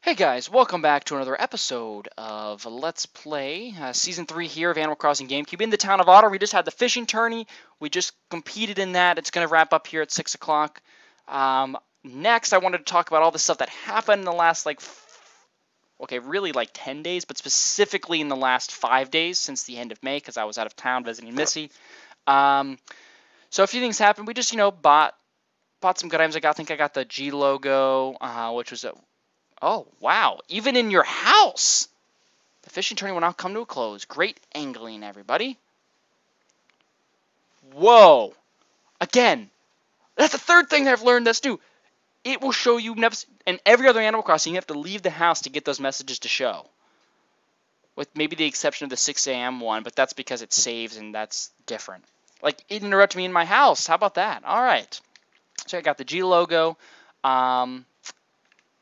Hey guys, welcome back to another episode of Let's Play Season 3 here of Animal Crossing GameCube in the town of Otter. We just had the fishing tourney. We just competed in that. It's going to wrap up here at 6 o'clock. Next, I wanted to talk about all the stuff that happened in the last, really like 10 days, but specifically in the last 5 days since the end of May because I was out of town visiting Missy. So a few things happened. We just, bought some good items. I think I got the G logo, which was oh, wow. Even in your house. The fishing tourney will now come to a close. Great angling, everybody. Whoa. Again. That's the third thing that I've learned that's new. It will show you, and every other Animal Crossing, you have to leave the house to get those messages to show. With maybe the exception of the 6 a.m. one, but that's because it saves and that's different. Like, it interrupted me in my house. How about that? All right. So I got the G logo.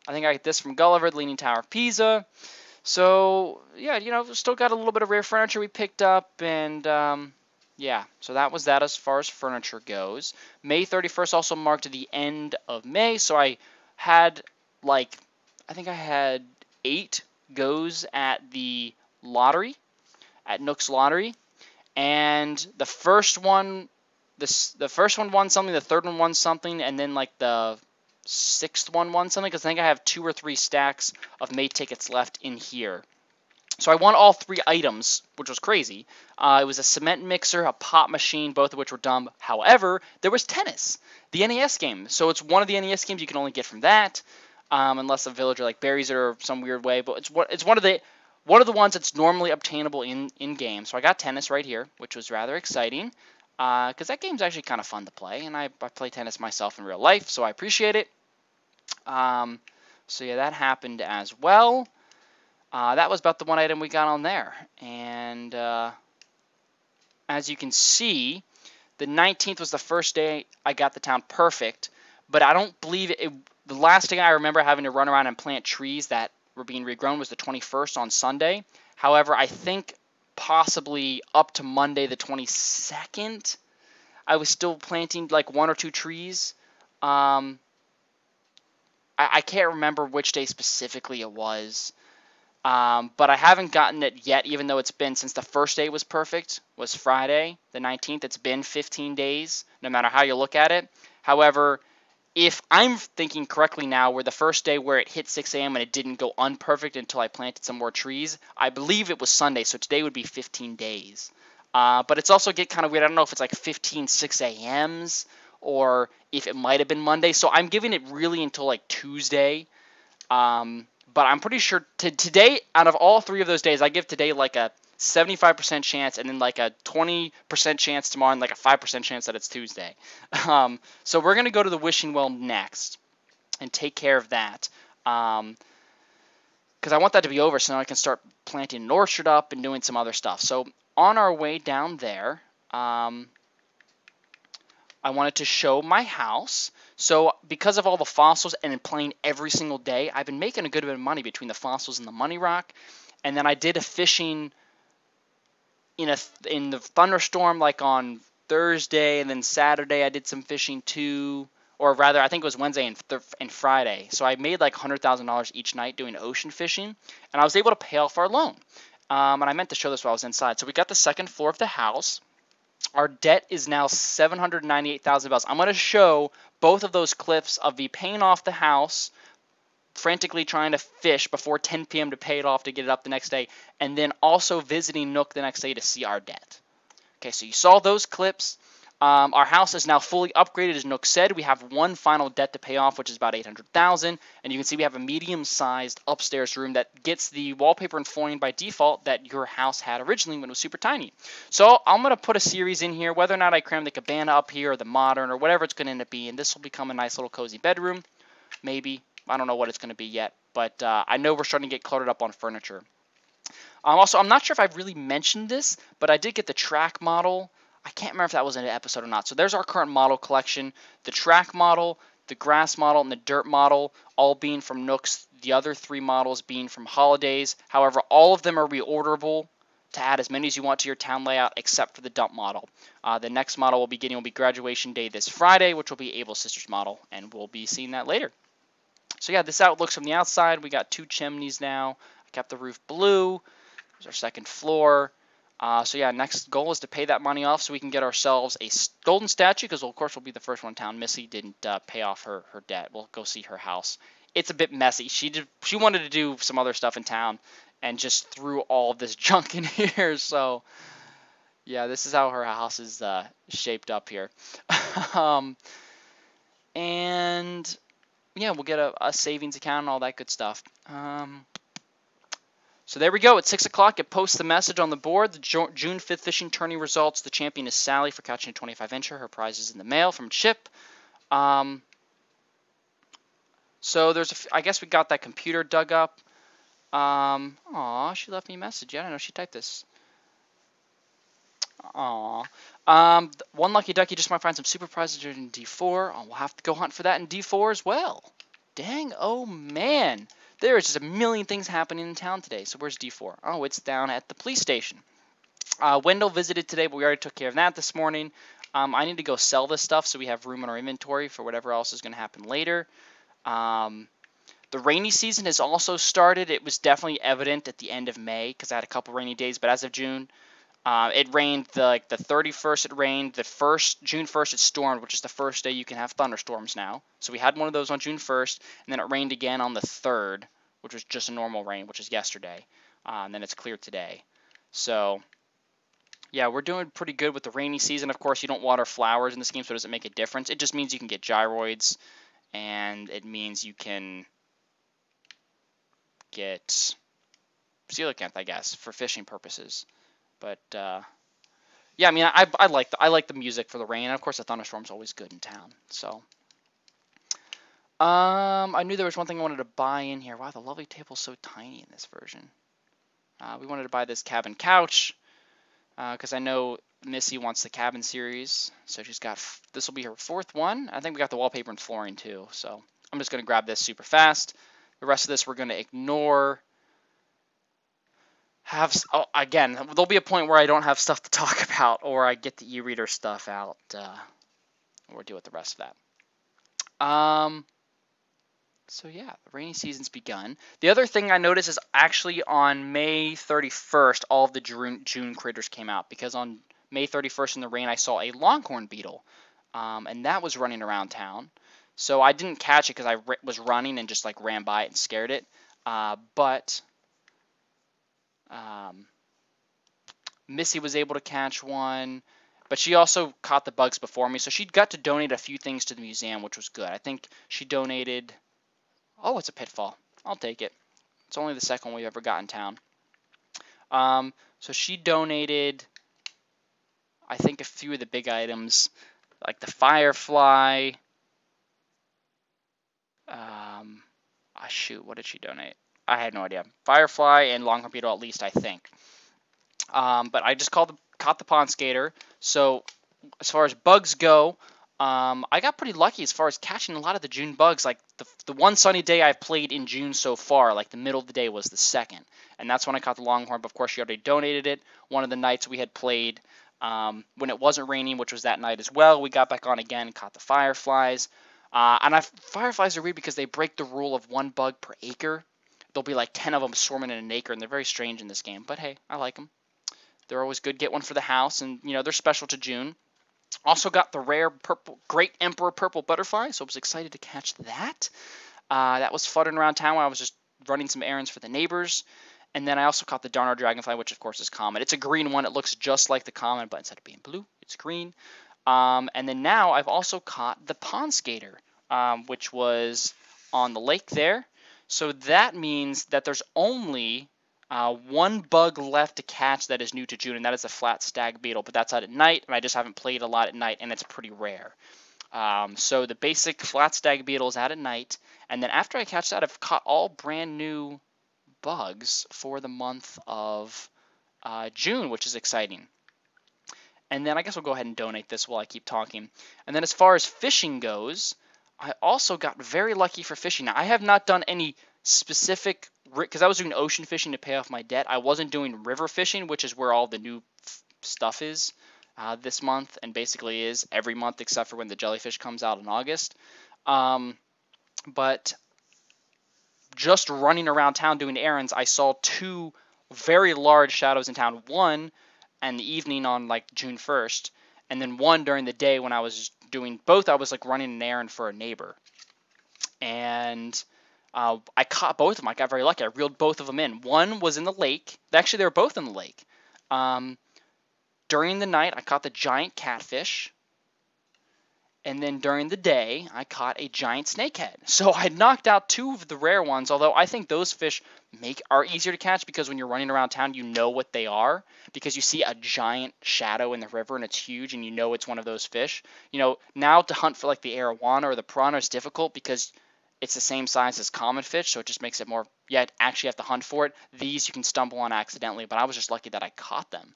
I think I get this from Gulliver, the Leaning Tower of Pisa. So, yeah, still got a little bit of rare furniture we picked up, and, yeah. So that was that as far as furniture goes. May 31st also marked the end of May, so I had, I think I had 8 goes at the lottery, at Nook's Lottery, and the first one, the first one won something, the third one won something, and then, the 6th one won something, because I think I have 2 or 3 stacks of May tickets left in here. So I won all 3 items, which was crazy. It was a cement mixer, a pop machine, both of which were dumb. However, there was tennis, the NES game. So it's one of the NES games you can only get from that, unless a villager buries it or some weird way. But it's one of the ones that's normally obtainable in game. So I got tennis right here, which was rather exciting. Because that game's actually kind of fun to play, and I play tennis myself in real life, so I appreciate it. So yeah, that happened as well. That was about the one item we got on there. And as you can see, the 19th was the first day I got the town perfect, but I don't believe it. The last thing I remember having to run around and plant trees that were being regrown was the 21st on Sunday. However, I think possibly up to Monday the 22nd, I was still planting 1 or 2 trees. I can't remember which day specifically it was, but I haven't gotten it yet, even though it's been since the first day was perfect, was Friday the 19th. It's been 15 days, no matter how you look at it. However, if I'm thinking correctly now, where the first day where it hit 6 a.m. and it didn't go unperfect until I planted some more trees, I believe it was Sunday, so today would be 15 days. But it's also get kind of weird. I don't know if it's 15 6 a.m.s or if it might have been Monday. So I'm giving it really until Tuesday. But I'm pretty sure today, out of all 3 of those days, I give today a 75% chance and then a 20% chance tomorrow and a 5% chance that it's Tuesday. So we're going to go to the wishing well next and take care of that. Because I want that to be over so now I can start planting an orchard up and doing some other stuff. So on our way down there, I wanted to show my house. So because of all the fossils and playing every single day, I've been making a good bit of money between the fossils and the money rock. And then I did a fishing in the thunderstorm on Thursday, and then Saturday I did some fishing too, or rather I think it was Wednesday and Friday. So I made $100,000 each night doing ocean fishing, and I was able to pay off our loan. And I meant to show this while I was inside. So we got the 2nd floor of the house. Our debt is now $798,000. I'm going to show both of those clips of me paying off the house, frantically trying to fish before 10 p.m. to pay it off to get it up the next day, and then also visiting Nook the next day to see our debt. Okay, so you saw those clips. Our house is now fully upgraded, as Nook said. We have one final debt to pay off, which is about $800,000, and you can see we have a medium-sized upstairs room that gets the wallpaper and flooring by default that your house had originally when it was super tiny. So I'm going to put a series in here, whether or not I cram the cabana up here or the modern or whatever it's going to end up being. This will become a nice little cozy bedroom, maybe. I don't know what it's going to be yet, but I know we're starting to get cluttered up on furniture. Also, I'm not sure if I've really mentioned this, but I did get the track model. I can't remember if that was in an episode or not. So there's our current model collection. The track model, the grass model, and the dirt model, all being from Nook's. The other 3 models being from Holidays. However, all of them are reorderable to add as many as you want to your town layout, except for the dump model. The next model we'll be getting will be Graduation Day this Friday, which will be Abel's sister's model, and we'll be seeing that later. So yeah, this out looks from the outside. We got 2 chimneys now. I kept the roof blue. There's our second floor. So yeah, next goal is to pay that money off so we can get ourselves a golden statue, because of course we'll be the first one in town. Missy didn't pay off her debt. We'll go see her house. It's a bit messy. She wanted to do some other stuff in town and just threw all of this junk in here. So yeah, this is how her house is shaped up here. And yeah, we'll get a savings account and all that good stuff. So there we go. At 6 o'clock, it posts the message on the board. The June 5th fishing tourney results. The champion is Sally for catching a 25-incher. Her prize is in the mail from Chip. So there's I guess we got that computer dug up. Aw, she left me a message. I don't know. She typed this. Aw. One lucky duck, you just might find some super prizes in D4. Oh, we'll have to go hunt for that in D4 as well. Dang, oh man. There is just a million things happening in town today. So where's D4? Oh, it's down at the police station. Wendell visited today, but we already took care of that this morning. I need to go sell this stuff so we have room in our inventory for whatever else is going to happen later. The rainy season has also started. It was definitely evident at the end of May because I had a couple rainy days, but as of June, it rained the 31st. It rained the June 1st. It stormed, which is the first day you can have thunderstorms now. So we had one of those on June 1st, and then it rained again on the 3rd, which was just a normal rain, which is yesterday. And then it's clear today. So yeah, we're doing pretty good with the rainy season. Of course, you don't water flowers in this game, so it doesn't make a difference. It just means you can get gyroids, and it means you can get coelacanth, I guess, for fishing purposes. But yeah, I mean, I like the music for the rain, and of course the thunderstorm's always good in town. So I knew there was one thing I wanted to buy in here. Wow, the lovely table's so tiny in this version. We wanted to buy this cabin couch because I know Missy wants the cabin series, so she's got this will be her 4th one. I think we got the wallpaper and flooring too. So I'm just gonna grab this super fast. The rest of this we're gonna ignore. Again, there'll be a point where I don't have stuff to talk about, or I get the e-reader stuff out, or deal with the rest of that. So yeah, the rainy season's begun. The other thing I noticed is actually on May 31st, all of the June critters came out, because on May 31st in the rain, I saw a longhorn beetle, and that was running around town. So I didn't catch it because I was running and just like ran by it and scared it, but Missy was able to catch one, but she also caught the bugs before me, so she got to donate a few things to the museum, which was good. I think she donated, oh, it's a pitfall. I'll take it. It's only the second one we've ever got in town. So she donated, I think, a few of the big items, like the firefly. Shoot, what did she donate? I had no idea. Firefly and longhorn beetle, at least, I think. But I just caught the pond skater. So as far as bugs go, I got pretty lucky as far as catching a lot of the June bugs. Like the one sunny day I've played in June so far, like the middle of the day was the 2nd. And that's when I caught the longhorn, but of course she already donated it. One of the nights we had played when it wasn't raining, which was that night as well, we got back on again and caught the fireflies. Fireflies are weird because they break the rule of 1 bug per acre. There'll be like 10 of them swarming in an acre, and they're very strange in this game. But hey, I like them. They're always good. Get one for the house, and you know they're special to June. Also got the rare Great Emperor purple butterfly, so I was excited to catch that. That was fluttering around town while I was just running some errands for the neighbors. And then I also caught the Darner dragonfly, which of course is common. It's a green one. It looks just like the common, but instead of being blue, it's green. And then now I've also caught the pond skater, which was on the lake there. So that means that there's only 1 bug left to catch that is new to June, and that is a flat stag beetle. But that's out at night, and I just haven't played a lot at night, and it's pretty rare. So the basic flat stag beetle is out at night, and then after I catch that, I've caught all brand new bugs for the month of June, which is exciting. And then I guess we'll go ahead and donate this while I keep talking. And then as far as fishing goes, I also got very lucky for fishing. Now, I have not done any specific, because I was doing ocean fishing to pay off my debt. I wasn't doing river fishing, which is where all the new stuff is this month, and basically is every month except for when the jellyfish comes out in August. But just running around town doing errands, I saw 2 very large shadows in town. One in the evening on like June 1st, and then one during the day when I was doing both. I was like running an errand for a neighbor, and I caught both of them. I got very lucky. I reeled both of them in. One was in the lake. Actually, they were both in the lake. During the night, I caught the giant catfish. And then during the day, I caught a giant snakehead. So I knocked out 2 of the rare ones, although I think those fish are easier to catch because when you're running around town, you know what they are because you see a giant shadow in the river and it's huge and you know it's one of those fish. You know, now to hunt for like the arowana or the piranha is difficult because it's the same size as common fish, so it just makes it more, you actually have to hunt for it. These you can stumble on accidentally, but I was just lucky that I caught them.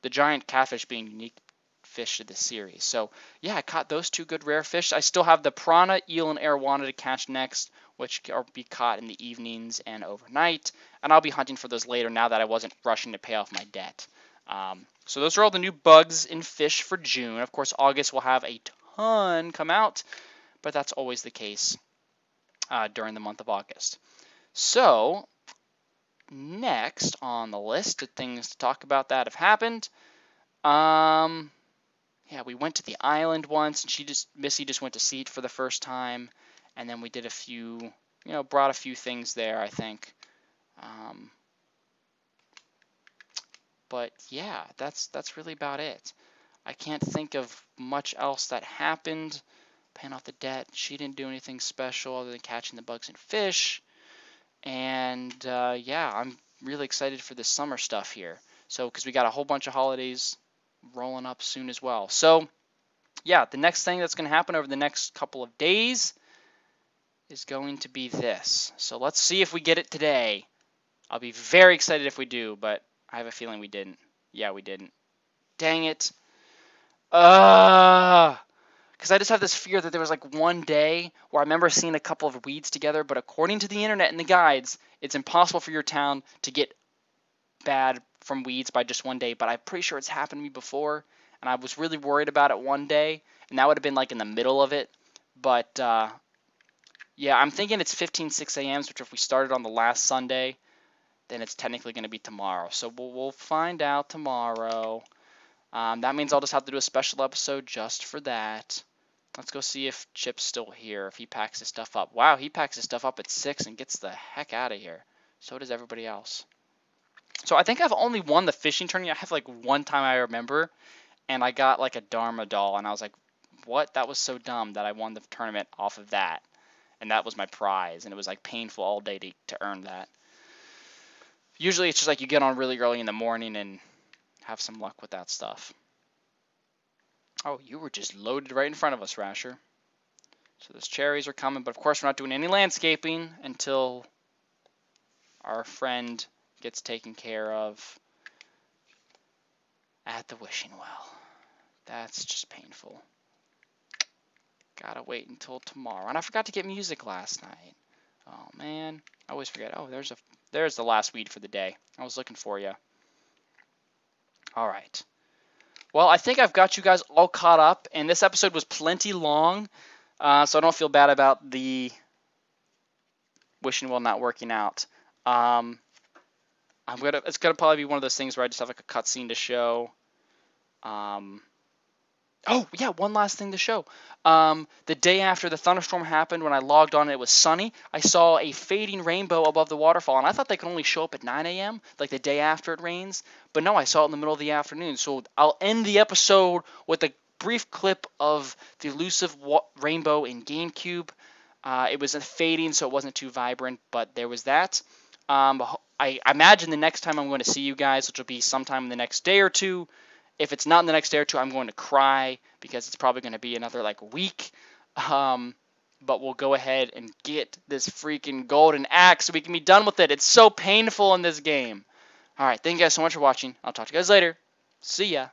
The giant catfish being unique fish to this series. So yeah, I caught those 2 good rare fish. I still have the piranha, eel, and arowana to catch next, which will be caught in the evenings and overnight. And I'll be hunting for those later now that I wasn't rushing to pay off my debt. So those are all the new bugs in fish for June. Of course, August will have a ton come out, but that's always the case during the month of August. So next on the list of things to talk about that have happened. Yeah, we went to the island once, and Missy just went to see it for the first time, and then we did a few, brought a few things there, I think. But yeah, that's really about it. I can't think of much else that happened. Paying off the debt. She didn't do anything special other than catching the bugs and fish. And yeah, I'm really excited for this summer stuff here. So, because we got a whole bunch of holidays rolling up soon as well. So yeah, the next thing that's going to happen over the next couple of days is going to be this. So let's see if we get it today. I'll be very excited if we do, but I have a feeling we didn't. Yeah, we didn't. Dang it. Because I just have this fear that there was like one day where I remember seeing a couple of weeds together, but according to the internet and the guides, it's impossible for your town to get bad from weeds by just one day, but I'm pretty sure it's happened to me before, and I was really worried about it one day, and that would have been like in the middle of it. But yeah, I'm thinking it's 15:06 a.m., which if we started on the last Sunday, then it's technically going to be tomorrow. So we'll find out tomorrow. That means I'll just have to do a special episode just for that. Let's go see if Chip's still here, if he packs his stuff up. Wow, he packs his stuff up at 6 and gets the heck out of here. So does everybody else. So I think I've only won the fishing tournament. I have like one time I remember, and I got like a Dharma doll, and I was like, what? That was so dumb that I won the tournament off of that. And that was my prize, and it was like painful all day to earn that. Usually it's just like you get on really early in the morning and have some luck with that stuff. Oh, you were just loaded right in front of us, Rasher. So those cherries are coming, but of course we're not doing any landscaping until our friend gets taken care of at the wishing well. That's just painful. Gotta wait until tomorrow. And I forgot to get music last night. Oh man, I always forget. Oh, there's the last weed for the day. I was looking for you. All right. Well, I think I've got you guys all caught up, and this episode was plenty long, so I don't feel bad about the wishing well not working out. It's gonna probably be one of those things where I just have like a cutscene to show. Oh yeah, one last thing to show. The day after the thunderstorm happened, when I logged on and it was sunny, I saw a fading rainbow above the waterfall, and I thought they could only show up at 9 a.m., like the day after it rains. But no, I saw it in the middle of the afternoon. So I'll end the episode with a brief clip of the elusive rainbow in GameCube. It was fading, so it wasn't too vibrant, but there was that. I imagine the next time I'm going to see you guys, which will be sometime in the next day or two. If it's not in the next day or two, I'm going to cry because it's probably going to be another like week. But we'll go ahead and get this freaking golden axe so we can be done with it. It's so painful in this game. All right, thank you guys so much for watching. I'll talk to you guys later. See ya.